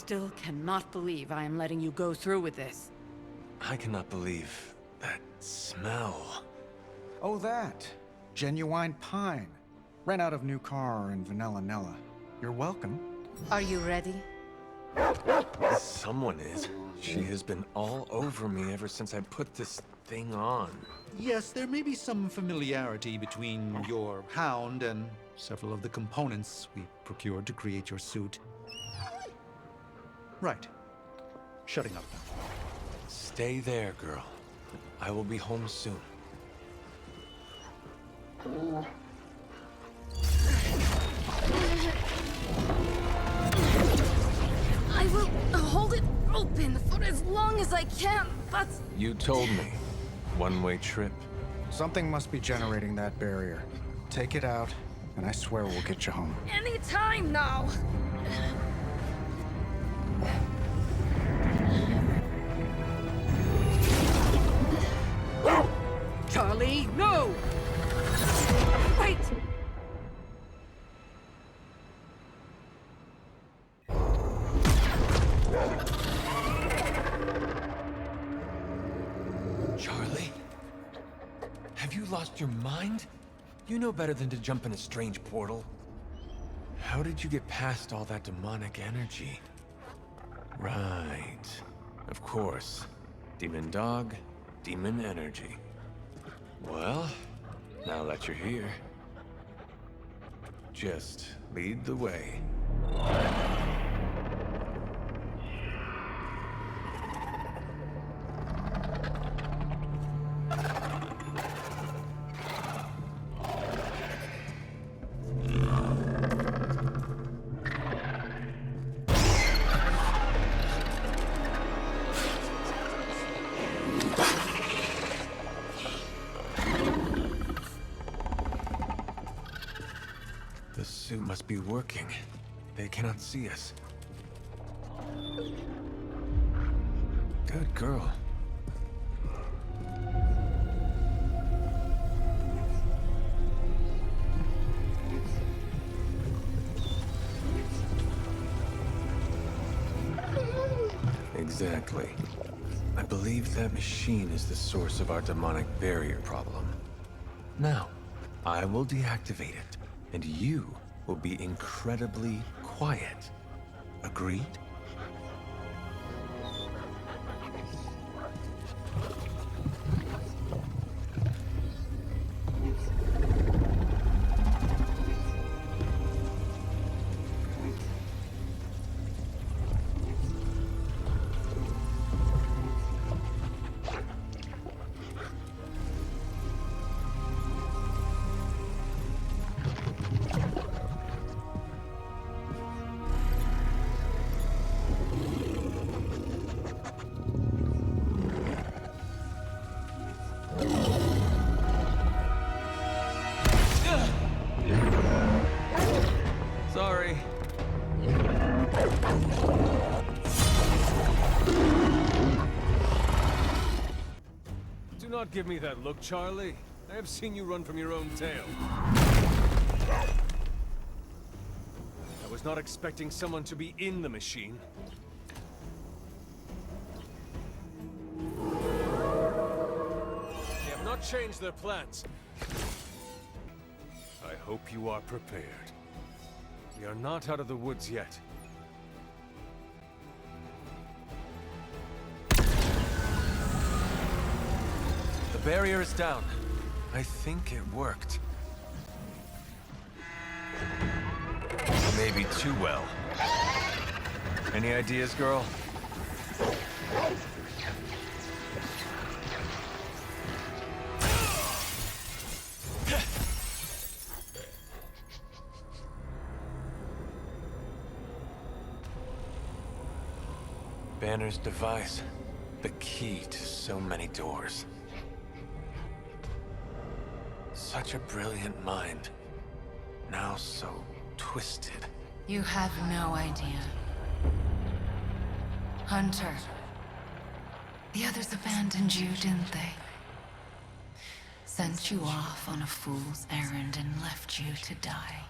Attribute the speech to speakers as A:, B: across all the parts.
A: still cannot believe I am letting you go through with this.
B: I cannot believe that smell.
C: Oh, that. Genuine pine. Ran out of new car in Vanilla Nella. You're welcome.
A: Are you ready?
B: Someone is. She has been all over me ever since I put this thing on.
D: Yes, there may be some familiarity between your hound and several of the components we procured to create your suit. Right. Shutting up now.
B: Stay there, girl. I will be home soon.
A: I will hold it open for as long as I can, but...
B: You told me. One-way trip.
C: Something must be generating that barrier. Take it out, and I swear we'll get you home.
A: Any time now! Charlie, no! Wait!
B: Charlie? Have you lost your mind? You know better than to jump in a strange portal. How did you get past all that demonic energy? Right. Of course. Demon dog, demon energy. Well, now that you're here, just lead the way. The suit must be working. They cannot see us. Good girl. Exactly. I believe that machine is the source of our demonic barrier problem. Now, I will deactivate it. And you will be incredibly quiet. Agreed? Sorry.
E: Do not give me that look, Charlie. I have seen you run from your own tail. I was not expecting someone to be in the machine. They have not changed their plans. I hope you are prepared. We are not out of the woods yet.
B: The barrier is down. I think it worked. Maybe too well. Any ideas, girl? Banner's device. The key to so many doors. Such a brilliant mind. Now so twisted.
F: You have no idea. Hunter. The others abandoned you, didn't they? Sent you off on a fool's errand and left you to die.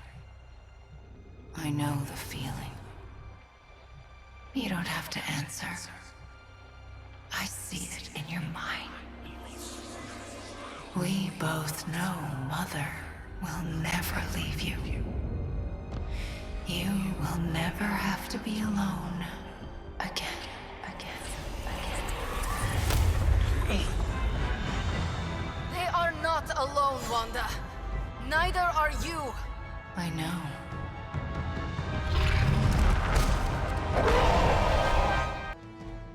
F: I know the feeling. You don't have to answer. I see it in your mind. We both know Mother will never leave you. You will never have to be alone again.
A: They are not alone, Wanda. Neither are you.
F: I know.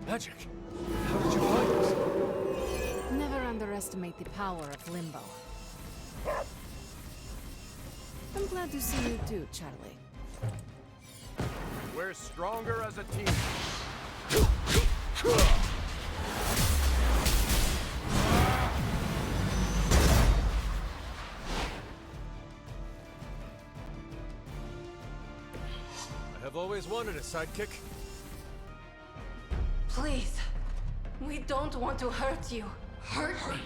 B: Magic! How did you find us?
A: Never underestimate the power of Limbo. I'm glad to see you too, Charlie.
E: We're stronger as a team. I have always wanted a sidekick.
A: Please. We don't want to hurt you.
F: Hurt me?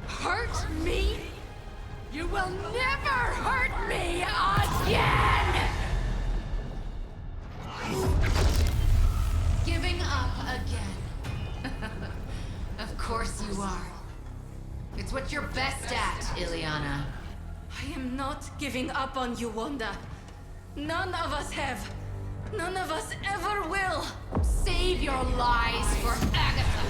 F: Hurt me? You will never hurt me again! Giving up again. Of course you are. It's what you're best at, Ileana.
A: I am not giving up on you, Wanda. None of us have. None of us ever will.
F: Save your lies for Agatha.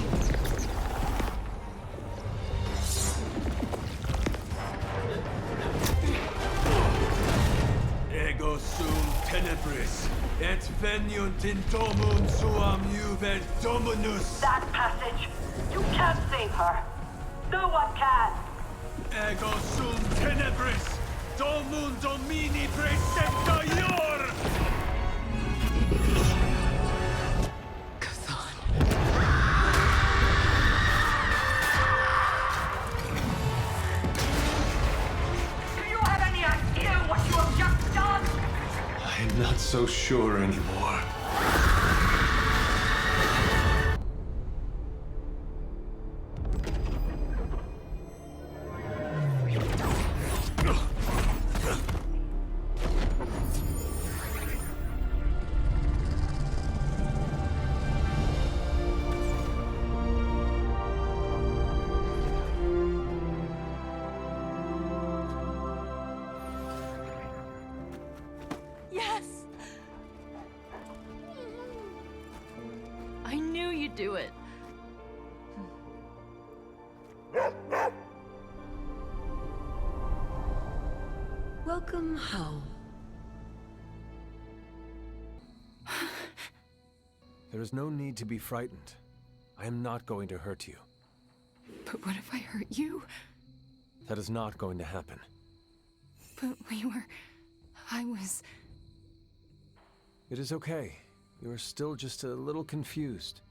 B: Ego sum tenebris, et veniunt in domum suam juve dominus.
G: That passage. You can't save her. No one can.
B: Ego sum tenebris, domum domini precepta ior.
G: Do you have any idea what you have just done?
B: I'm not so sure anymore.
H: Yes! I knew you'd do it.
I: Welcome home.
B: There is no need to be frightened. I am not going to hurt you.
F: But what if I hurt you?
B: That is not going to happen.
F: But I was...
B: It is okay. You are still just a little confused.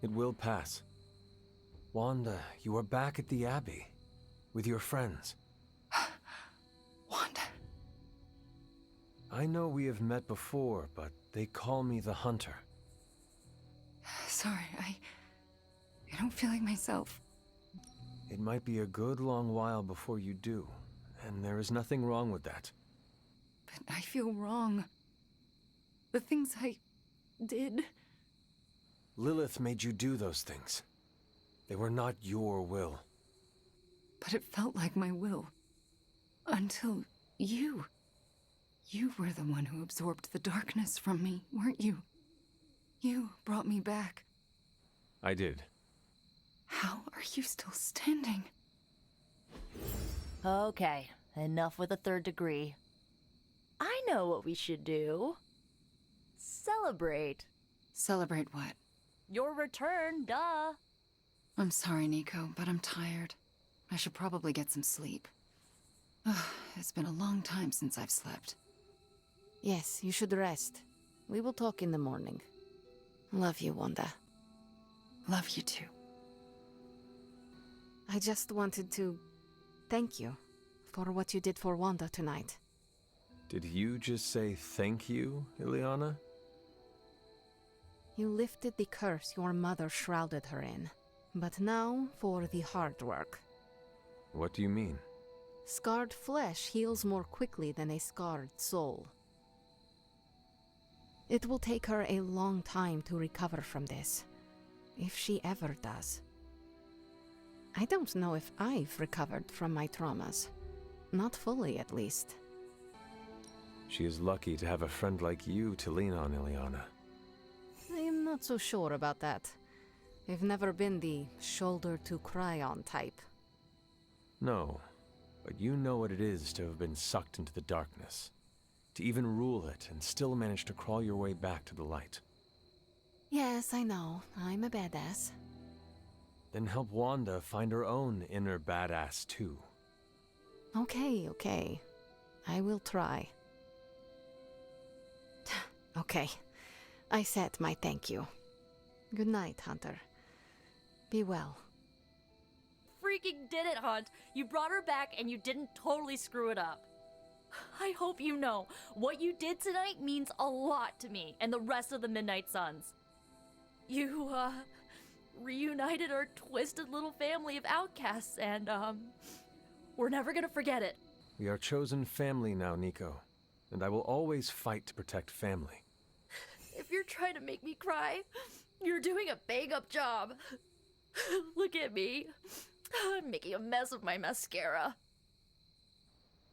B: It will pass. Wanda, you are back at the Abbey. With your friends.
F: Wanda.
B: I know we have met before, but they call me the Hunter.
F: Sorry, I don't feel like myself.
B: It might be a good long while before you do, and there is nothing wrong with that.
F: But I feel wrong. The things I did...
B: Lilith made you do those things. They were not your will.
F: But it felt like my will. Until you. You were the one who absorbed the darkness from me, weren't you? You brought me back.
B: I did.
F: How are you still standing?
I: Okay, enough with the third degree. I know what we should do. Celebrate.
F: Celebrate what?
I: Your return, duh.
F: I'm sorry, Nico, but I'm tired. I should probably get some sleep. It's been a long time since I've slept.
A: Yes, you should rest. We will talk in the morning. Love you, Wanda.
F: Love you too.
A: I just wanted to thank you for what you did for Wanda tonight.
B: Did you just say thank you, Ileana?
A: You lifted the curse your mother shrouded her in. But now for the hard work.
B: What do you mean?
A: Scarred flesh heals more quickly than a scarred soul.
H: It will take her a long time to recover from this, if she ever does. I don't know if I've recovered from my traumas. Not fully, at least.
E: She is lucky to have a friend like you to lean on, Ileana.
H: I'm not so sure about that. I've never been the shoulder to cry on type.
E: No, but you know what it is to have been sucked into the darkness. To even rule it and still manage to crawl your way back to the light.
H: Yes, I know. I'm a badass.
E: Then help Wanda find her own inner badass too.
H: Okay. I will try. Okay. I said my thank you. Good night, Hunter. Be well.
I: Freaking did it, Hunt. You brought her back and you didn't totally screw it up. I hope you know, what you did tonight means a lot to me and the rest of the Midnight Suns. You, reunited our twisted little family of outcasts and, we're never gonna forget it.
E: We are chosen family now, Nico. And I will always fight to protect family.
I: If you're trying to make me cry, you're doing a bang-up job. Look at me. I'm making a mess of my mascara.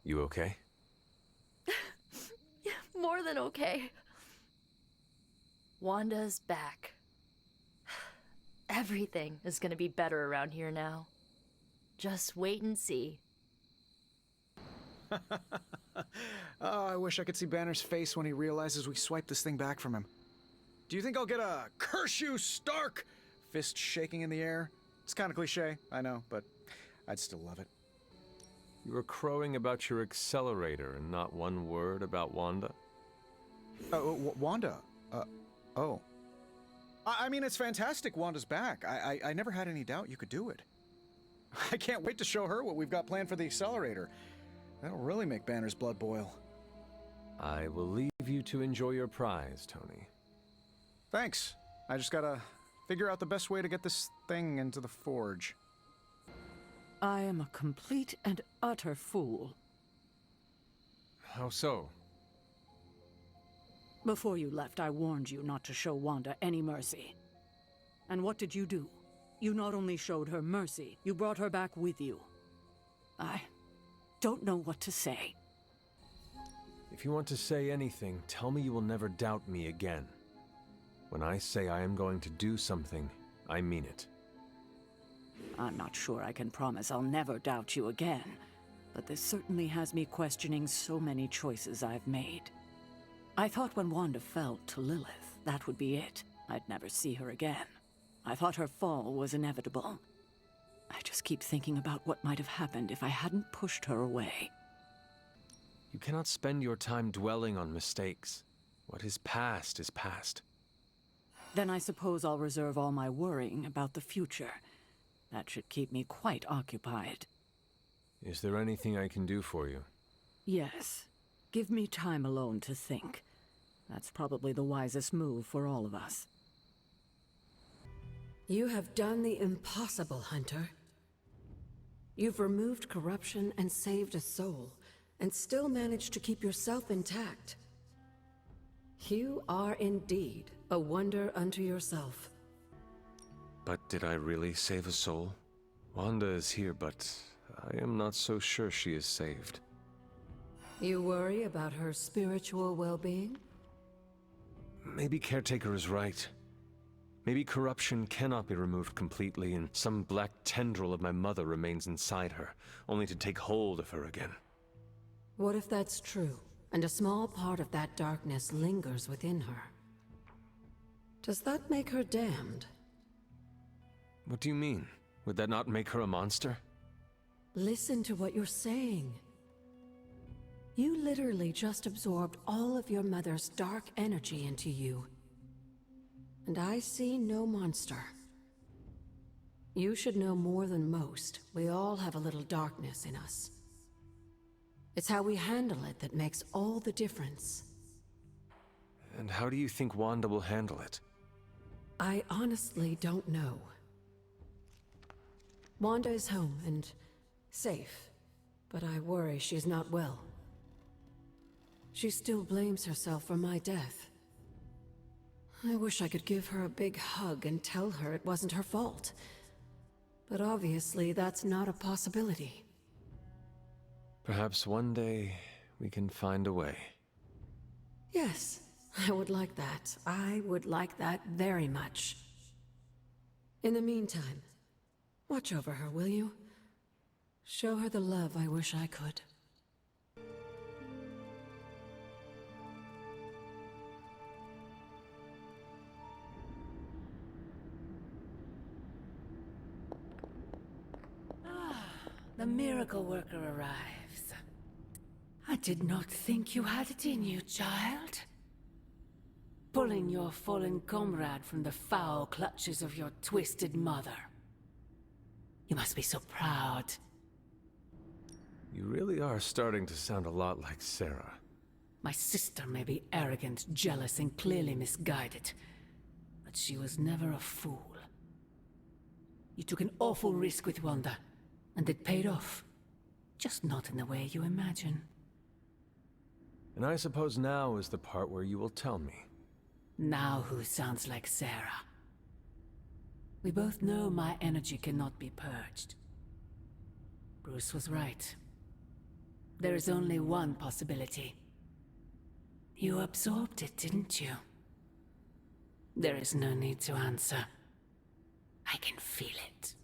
E: You okay?
I: More than okay. Wanda's back. Everything is gonna be better around here now. Just wait and see.
C: Oh, I wish I could see Banner's face when he realizes we swiped this thing back from him. Do you think I'll get a "Curse you, Stark!" fist shaking in the air? It's kind of cliche, I know, but I'd still love it.
E: You were crowing about your accelerator and not one word about Wanda?
C: Wanda? Oh. I mean, it's fantastic Wanda's back. I never had any doubt you could do it. I can't wait to show her what we've got planned for the accelerator. That'll really make Banner's blood boil.
E: I will leave you to enjoy your prize, Tony.
C: Thanks. I just gotta figure out the best way to get this thing into the forge.
J: I am a complete and utter fool.
E: How so?
J: Before you left, I warned you not to show Wanda any mercy. And what did you do? You not only showed her mercy, you brought her back with you. I don't know what to say.
E: If you want to say anything, tell me you will never doubt me again. When I say I am going to do something, I mean it.
J: I'm not sure I can promise I'll never doubt you again, but this certainly has me questioning so many choices I've made. I thought when Wanda fell to Lilith, that would be it. I'd never see her again. I thought her fall was inevitable. I just keep thinking about what might have happened if I hadn't pushed her away.
E: You cannot spend your time dwelling on mistakes. What is past is past.
J: Then I suppose I'll reserve all my worrying about the future. That should keep me quite occupied.
E: Is there anything I can do for you?
J: Yes. Give me time alone to think. That's probably the wisest move for all of us.
K: You have done the impossible, Hunter. You've removed corruption and saved a soul, and still managed to keep yourself intact. You are indeed a wonder unto yourself.
E: But did I really save a soul? Wanda is here, but I am not so sure she is saved.
K: You worry about her spiritual well-being?
E: Maybe Caretaker is right. Maybe corruption cannot be removed completely, and some black tendril of my mother remains inside her, only to take hold of her again.
K: What if that's true, and a small part of that darkness lingers within her? Does that make her damned?
E: What do you mean? Would that not make her a monster?
K: Listen to what you're saying. You literally just absorbed all of your mother's dark energy into you. And I see no monster. You should know more than most. We all have a little darkness in us. It's how we handle it that makes all the difference.
E: And how do you think Wanda will handle it?
K: I honestly don't know. Wanda is home and safe, but I worry she's not well. She still blames herself for my death. I wish I could give her a big hug and tell her it wasn't her fault. But obviously, that's not a possibility.
E: Perhaps one day we can find a way.
K: Yes, I would like that. I would like that very much. In the meantime, watch over her, will you? Show her the love I wish I could.
J: The miracle worker arrives. I did not think you had it in you, child. Pulling your fallen comrade from the foul clutches of your twisted mother. You must be so proud.
E: You really are starting to sound a lot like Sarah.
J: My sister may be arrogant, jealous, and clearly misguided, but she was never a fool. You took an awful risk with Wanda, and it paid off. Just not in the way you imagine.
E: And I suppose now is the part where you will tell me.
J: Now who sounds like Sarah? We both know my energy cannot be purged. Bruce was right. There is only one possibility. You absorbed it, didn't you? There is no need to answer. I can feel it.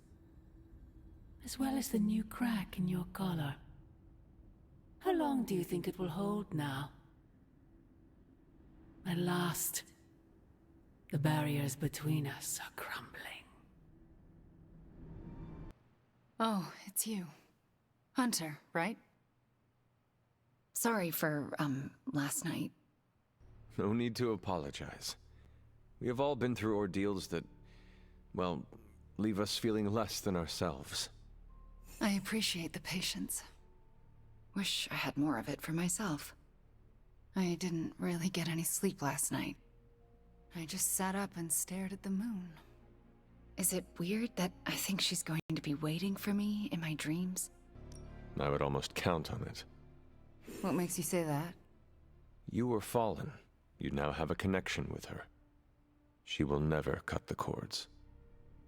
J: As well as the new crack in your collar. How long do you think it will hold now? At last, the barriers between us are crumbling.
F: Oh, it's you. Hunter, right? Sorry for, last night.
E: No need to apologize. We have all been through ordeals that, well, leave us feeling less than ourselves.
F: I appreciate the patience. Wish I had more of it for myself. I didn't really get any sleep last night. I just sat up and stared at the moon. Is it weird that I think she's going to be waiting for me in my dreams?
E: I would almost count on it.
F: What makes you say that?
E: You were fallen. You now have a connection with her. She will never cut the cords.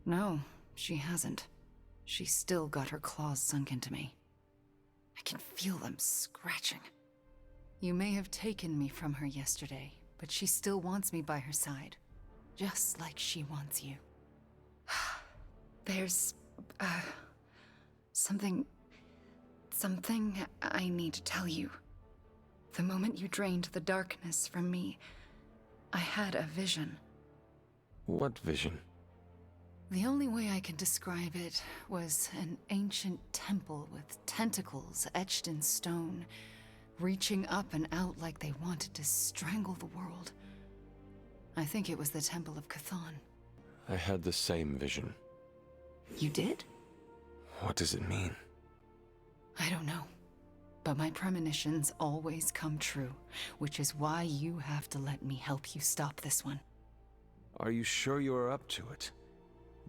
F: No, she hasn't. She's still got her claws sunk into me. I can feel them scratching. You may have taken me from her yesterday, but she still wants me by her side. Just like she wants you. There's, something I need to tell you. The moment you drained the darkness from me, I had a vision.
E: What vision?
F: The only way I can describe it was an ancient temple with tentacles etched in stone, reaching up and out like they wanted to strangle the world. I think it was the Temple of Chthon.
E: I had the same vision.
F: You did?
E: What does it mean?
F: I don't know. But my premonitions always come true, which is why you have to let me help you stop this one.
E: Are you sure you are up to it?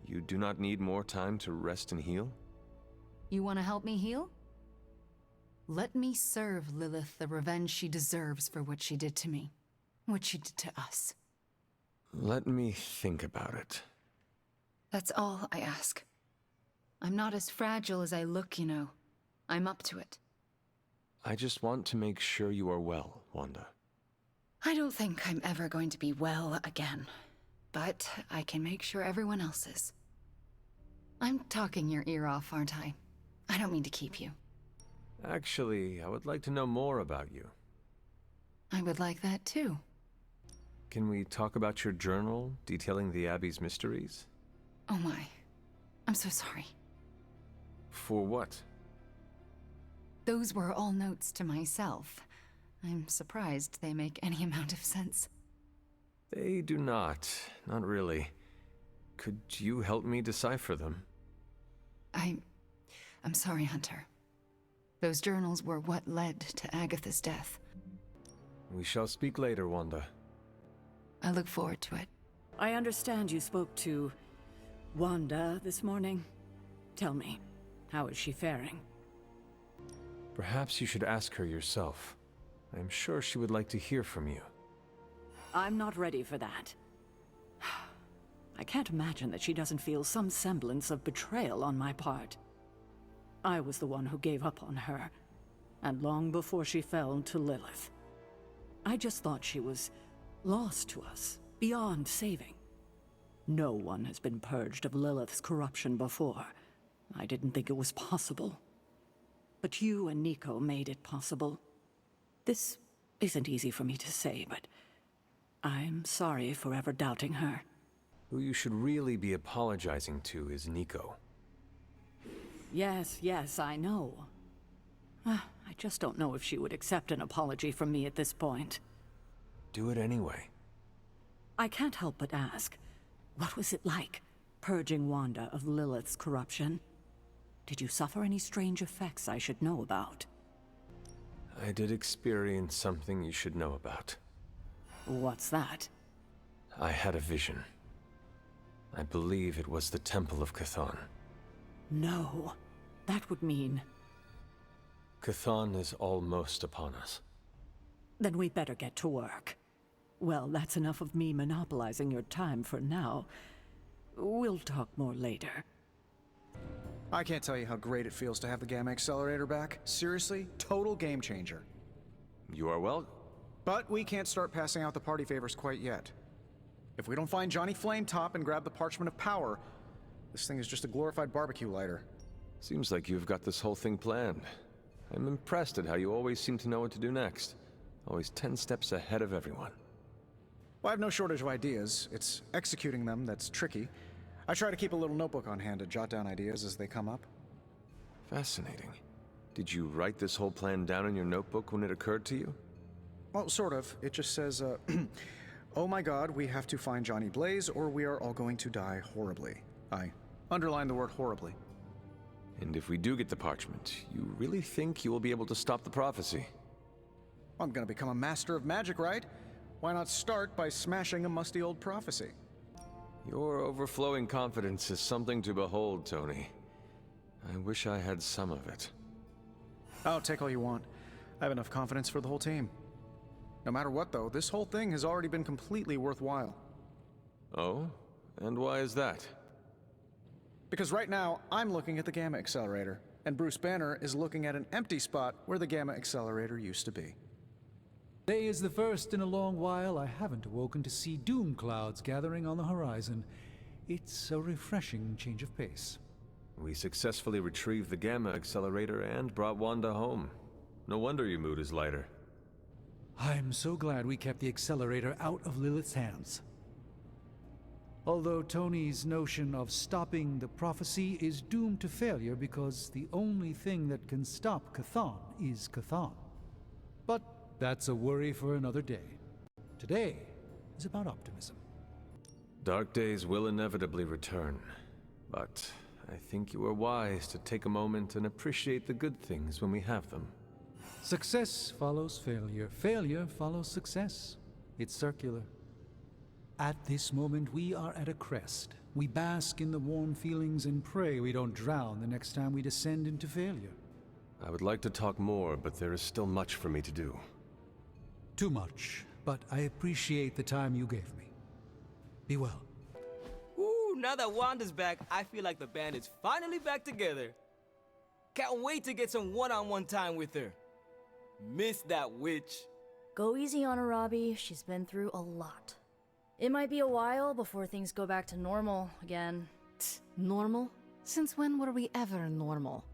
E: You do not need more time to rest and heal?
F: You want to help me heal? Let me serve Lilith the revenge she deserves for what she did to me. What she did to us.
E: Let me think about it.
F: That's all I ask. I'm not as fragile as I look, you know. I'm up to it.
E: I just want to make sure you are well, Wanda.
F: I don't think I'm ever going to be well again. But I can make sure everyone else is. I'm talking your ear off, aren't I? I don't mean to keep you.
E: Actually, I would like to know more about you.
F: I would like that too.
E: Can we talk about your journal detailing the Abbey's mysteries?
F: Oh my. I'm so sorry.
E: For what?
F: Those were all notes to myself. I'm surprised they make any amount of sense.
E: They do not. Not really. Could you help me decipher them?
F: I'm sorry, Hunter. Those journals were what led to Agatha's death.
E: We shall speak later, Wanda.
F: I look forward to it.
J: I understand you spoke to Wanda this morning. Tell me, how is she faring?
E: Perhaps you should ask her yourself. I'm sure she would like to hear from you.
J: I'm not ready for that. I can't imagine that she doesn't feel some semblance of betrayal on my part. I was the one who gave up on her, and long before she fell to Lilith. I just thought she was lost to us, beyond saving. No one has been purged of Lilith's corruption before. I didn't think it was possible. But you and Nico made it possible. This isn't easy for me to say, but I'm sorry for ever doubting her.
E: Who you should really be apologizing to is Nico.
J: Yes, I know. I just don't know if she would accept an apology from me at this point.
E: Do it anyway.
J: I can't help but ask, what was it like, purging Wanda of Lilith's corruption? Did you suffer any strange effects I should know about?
E: I did experience something you should know about.
J: What's that?
E: I had a vision. I believe it was the Temple of Chthon.
J: No. That would mean...
E: Chthon is almost upon us.
J: Then we'd better get to work. Well, that's enough of me monopolizing your time for now. We'll talk more later.
C: I can't tell you how great it feels to have the Gamma Accelerator back. Seriously, total game changer.
E: You are well.
C: But we can't start passing out the party favors quite yet. If we don't find Johnny Flametop and grab the Parchment of Power, this thing is just a glorified barbecue lighter.
E: Seems like you've got this whole thing planned. I'm impressed at how you always seem to know what to do next. Always 10 steps ahead of everyone.
C: Well, I have no shortage of ideas. It's executing them that's tricky. I try to keep a little notebook on hand to jot down ideas as they come up.
E: Fascinating. Did you write this whole plan down in your notebook when it occurred to you?
C: Well, sort of. It just says, oh my god, we have to find Johnny Blaze or we are all going to die horribly. I underline the word horribly.
E: And if we do get the parchment, you really think you will be able to stop the prophecy?
C: I'm gonna become a master of magic, right? Why not start by smashing a musty old prophecy?
E: Your overflowing confidence is something to behold, Tony. I wish I had some of it.
C: Oh, take all you want. I have enough confidence for the whole team. No matter what, though, this whole thing has already been completely worthwhile.
E: Oh? And why is that?
C: Because right now, I'm looking at the Gamma Accelerator, and Bruce Banner is looking at an empty spot where the Gamma Accelerator used to be.
L: Today is the first in a long while I haven't awoken to see doom clouds gathering on the horizon. It's a refreshing change of pace.
E: We successfully retrieved the Gamma Accelerator and brought Wanda home. No wonder your mood is lighter.
L: I'm so glad we kept the accelerator out of Lilith's hands. Although Tony's notion of stopping the prophecy is doomed to failure because the only thing that can stop Chthon is Chthon. But that's a worry for another day. Today is about optimism.
E: Dark days will inevitably return, but I think you are wise to take a moment and appreciate the good things when we have them.
L: Success follows failure. Failure follows success. It's circular. At this moment, we are at a crest. We bask in the warm feelings and pray we don't drown the next time we descend into failure.
E: I would like to talk more, but there is still much for me to do.
L: Too much, but I appreciate the time you gave me. Be well.
M: Ooh, now that Wanda's back, I feel like the band is finally back together. Can't wait to get some one-on-one time with her. Miss that witch.
I: Go easy on her, Robbie. She's been through a lot. It might be a while before things go back to normal again.
H: Normal? Since when were we ever normal?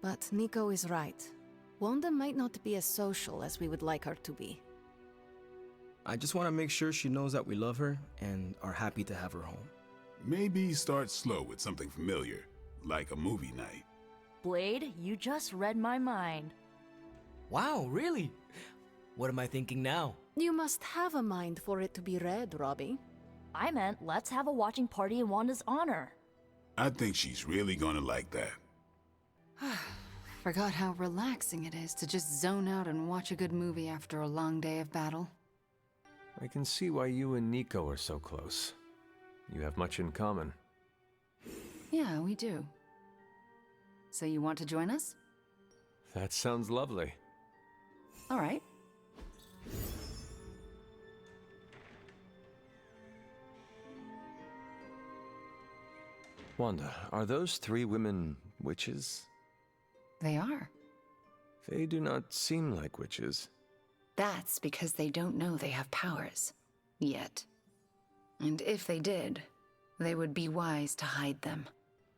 H: But Nico is right. Wanda might not be as social as we would like her to be.
M: I just want to make sure she knows that we love her and are happy to have her home.
N: Maybe start slow with something familiar, like a movie night.
I: Blade, you just read my mind.
M: Wow, really? What am I thinking now?
H: You must have a mind for it to be read, Robbie.
I: I meant let's have a watching party in Wanda's honor.
N: I think she's really gonna like that.
F: Forgot how relaxing it is to just zone out and watch a good movie after a long day of battle.
E: I can see why you and Nico are so close. You have much in common.
F: Yeah, we do. So you want to join us?
E: That sounds lovely.
F: All right.
E: Wanda, are those 3 women witches?
F: They are.
E: They do not seem like witches.
F: That's because they don't know they have powers. Yet. And if they did, they would be wise to hide them.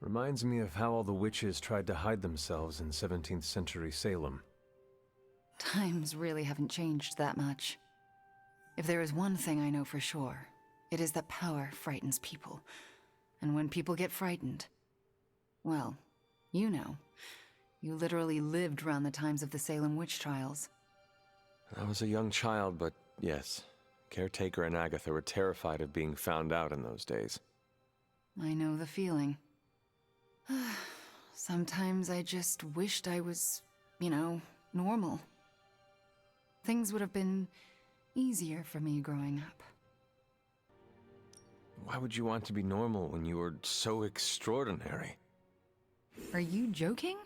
E: Reminds me of how all the witches tried to hide themselves in 17th century Salem.
F: Times really haven't changed that much. If there is one thing I know for sure, it is that power frightens people. And when people get frightened, well, you know. You literally lived around the times of the Salem witch trials.
E: I was a young child, but yes, Caretaker and Agatha were terrified of being found out in those days.
F: I know the feeling. Sometimes I just wished I was, normal. Things would have been easier for me growing up.
E: Why would you want to be normal when you were so extraordinary?
F: Are you joking?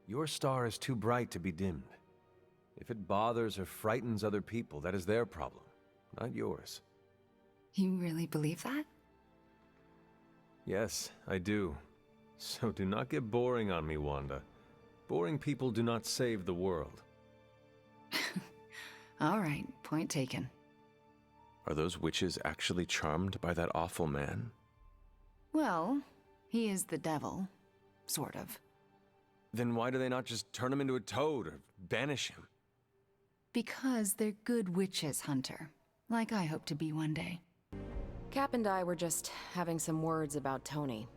E: Your star is too bright to be dimmed. If it bothers or frightens other people, that is their problem, not yours.
F: You really believe that?
E: Yes, I do. So do not get boring on me, Wanda. Boring people do not save the world.
F: All right, point taken.
E: Are those witches actually charmed by that awful man?
F: Well, he is the devil. Sort of.
E: Then why do they not just turn him into a toad or banish him?
F: Because they're good witches, Hunter. Like I hope to be one day.
O: Cap and I were just having some words about Tony.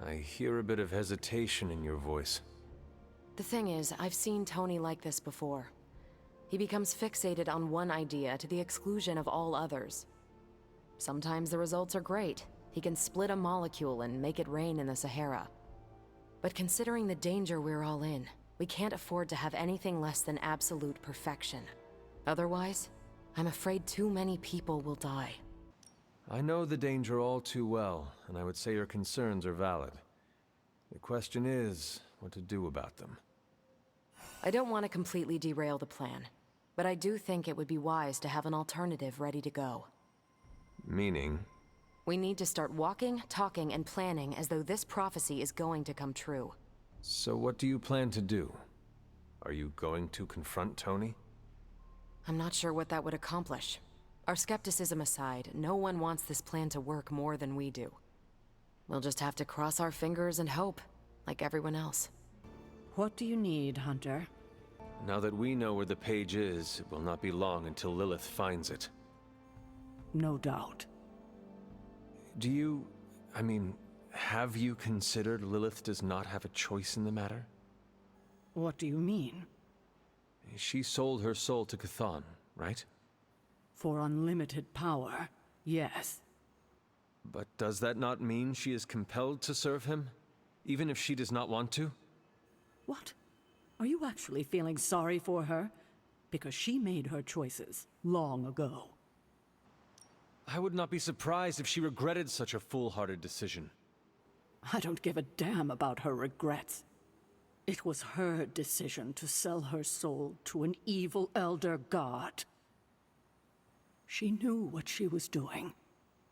E: I hear a bit of hesitation in your voice.
O: The thing is, I've seen Tony like this before. He becomes fixated on one idea to the exclusion of all others. Sometimes the results are great. He can split a molecule and make it rain in the Sahara. But considering the danger we're all in, we can't afford to have anything less than absolute perfection. Otherwise, I'm afraid too many people will die.
E: I know the danger all too well, and I would say your concerns are valid. The question is, what to do about them.
O: I don't want to completely derail the plan, but I do think it would be wise to have an alternative ready to go.
E: Meaning?
O: We need to start walking, talking, and planning as though this prophecy is going to come true.
E: So what do you plan to do? Are you going to confront Tony?
O: I'm not sure what that would accomplish. Our skepticism aside, no one wants this plan to work more than we do. We'll just have to cross our fingers and hope, like everyone else.
J: What do you need, Hunter?
E: Now that we know where the page is, it will not be long until Lilith finds it.
J: No doubt.
E: Have you considered Lilith does not have a choice in the matter?
J: What do you mean?
E: She sold her soul to Chthon, right?
J: For unlimited power, yes.
E: But does that not mean she is compelled to serve him, even if she does not want to?
J: What? Are you actually feeling sorry for her? Because she made her choices long ago.
E: I would not be surprised if she regretted such a foolhardy decision.
J: I don't give a damn about her regrets. It was her decision to sell her soul to an evil elder god. She knew what she was doing.